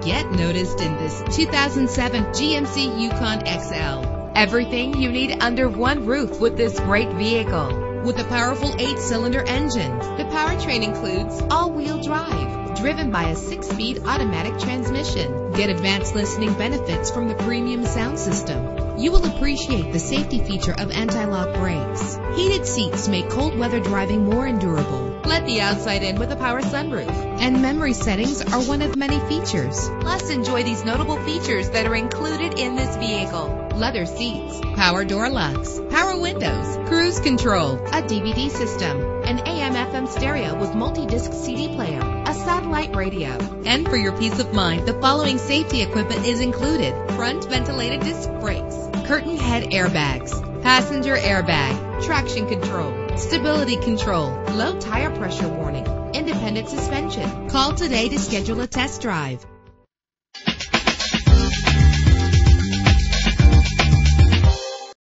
Get noticed in this 2007 GMC Yukon XL. Everything you need under one roof with this great vehicle. With a powerful 8-cylinder engine, the powertrain includes all-wheel drive, driven by a 6-speed automatic transmission. Get advanced listening benefits from the premium sound system. You will appreciate the safety feature of anti-lock brakes. Heated seats make cold weather driving more endurable. Let the outside in with a power sunroof. And memory settings are one of many features. Plus, enjoy these notable features that are included in this vehicle: leather seats, power door locks, power windows, cruise control, a DVD system, an AM/FM stereo with multi-disc CD player, a satellite radio. And for your peace of mind, the following safety equipment is included: front ventilated disc brakes, curtain head airbags, passenger airbag, traction control, stability control, low tire pressure warning, independent suspension. Call today to schedule a test drive.